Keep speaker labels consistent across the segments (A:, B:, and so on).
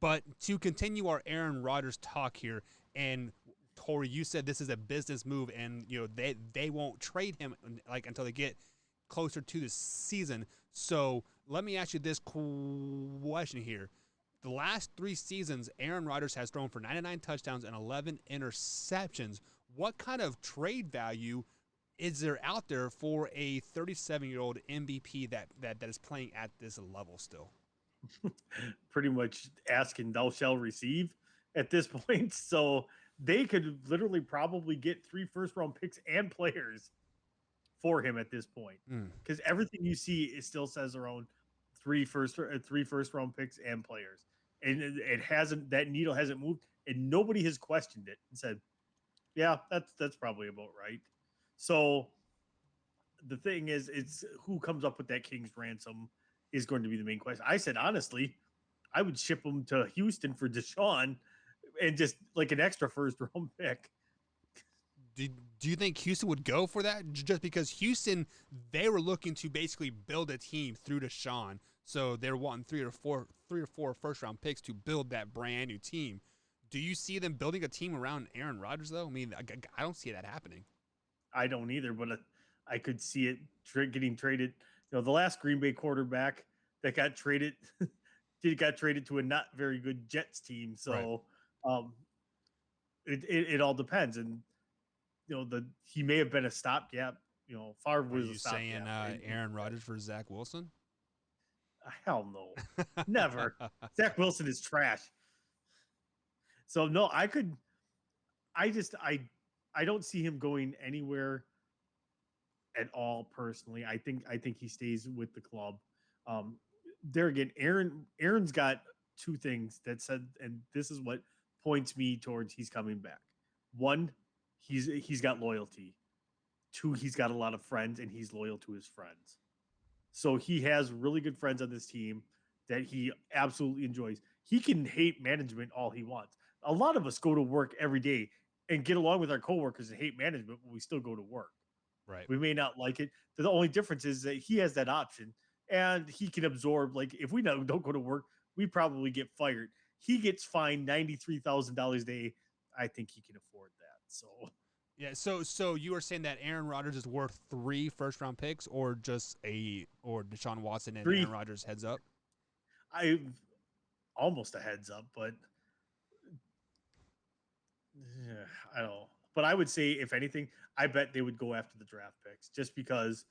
A: But to continue our Aaron Rodgers talk here, and Tori, you said this is a business move, and they won't trade him like until they get closer to the season. So let me ask you this question here: the last 3 seasons, Aaron Rodgers has thrown for 99 touchdowns and 11 interceptions. What kind of trade value is there out there for a 37-year-old MVP that is playing at this level still?
B: Pretty much asking thou shall receive at this point. So they could literally probably get 3 first-round picks and players for him at this point.
A: Mm.
B: Because everything you see, it still says around 3 first-round picks and players. And it hasn't, that needle hasn't moved, and nobody has questioned it and said, yeah, that's probably about right. So the thing is, it's who comes up with that king's ransom is going to be the main question. I said, honestly, I would ship him to Houston for Deshaun and just like an extra first-round pick.
A: Do you think Houston would go for that? Just because Houston, they were looking to basically build a team through Deshaun, so they're wanting three or four first round picks to build that brand new team. Do you see them building a team around Aaron Rodgers though? I mean, I don't see that happening.
B: I don't either, but I could see it getting traded. The last Green Bay quarterback that got traded got traded to a not very good Jets team.
A: Right.
B: So um, it all depends, and he may have been a stopgap. Favre
A: Are
B: was a
A: you saying
B: stopgap.
A: Aaron Rodgers for Zach Wilson?
B: Hell no, never. Zach Wilson is trash. So no, I just I don't see him going anywhere at all personally. I think he stays with the club. Um, there again, Aaron's got two things that said, and this is what points me towards he's coming back. One, he's got loyalty. Two, he's got a lot of friends and he's loyal to his friends. So he has really good friends on this team that he absolutely enjoys. He can hate management all he wants. A lot of us go to work every day and get along with our coworkers and hate management, but we still go to work.
A: Right.
B: We may not like it. The only difference is that he has that option and he can absorb. Like if we don't go to work, we probably get fired. He gets fined $93,000 a day. I think he can afford that. So
A: Yeah. So you are saying that Aaron Rodgers is worth 3 first round picks, or just or Deshaun Watson and Aaron
B: three,
A: Rodgers heads up?
B: I almost a heads up, but yeah, I don't know. But I would say, if anything, I bet they would go after the draft picks just because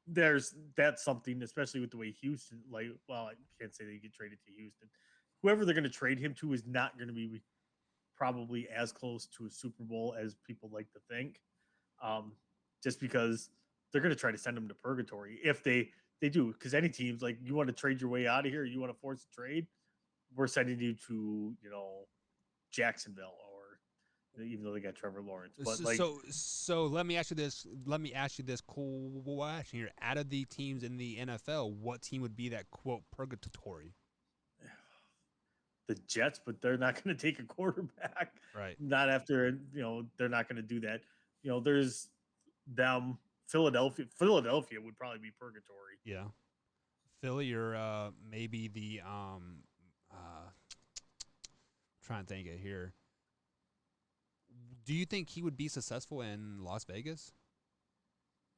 B: that's something, especially with the way Houston, like, well, I can't say they get traded to Houston. Whoever they're going to trade him to is not going to be probably as close to a Super Bowl as people like to think, um, just because they're going to try to send him to purgatory if they do. Because any teams, like, you want to trade your way out of here, you want to force a trade, we're sending you to Jacksonville, or even though they got Trevor Lawrence, but like
A: So let me ask you this. Let me ask you this question here. Out of the teams in the NFL, what team would be that quote purgatory?
B: the Jets, but they're not going to take a quarterback.
A: Right.
B: Not after, they're not going to do that. There's them. Philadelphia would probably be purgatory.
A: Yeah. Philly or maybe the trying to think it here. Do you think he would be successful in Las Vegas?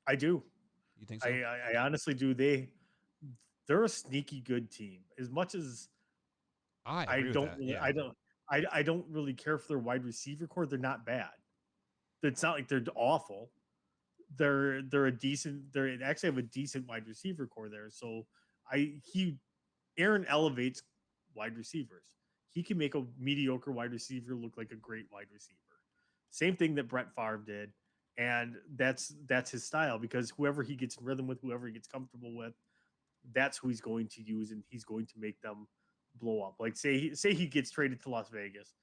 B: I do.
A: You think so?
B: I honestly do. They're a sneaky good team. As much as
A: I
B: I
A: agree with
B: don't
A: that.
B: really,
A: Yeah.
B: I don't really care for their wide receiver core. They're not bad. It's not like they're awful. They're a decent. They actually have a decent wide receiver core there. So I he Aaron elevates wide receivers. He can make a mediocre wide receiver look like a great wide receiver. Same thing that Brett Favre did, and that's his style, because whoever he gets in rhythm with, whoever he gets comfortable with, that's who he's going to use, and he's going to make them blow up. Like say he gets traded to Las Vegas,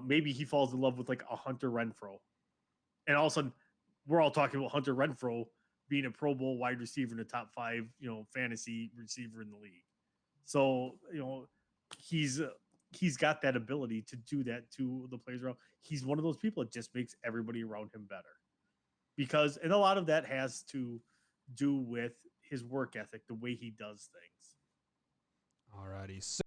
B: maybe he falls in love with like a Hunter Renfro, and all of a sudden we're all talking about Hunter Renfro being a Pro Bowl wide receiver in the top five, fantasy receiver in the league. So he's he's got that ability to do that to the players around. He's one of those people that just makes everybody around him better, and a lot of that has to do with his work ethic, the way he does things.
A: Alrighty.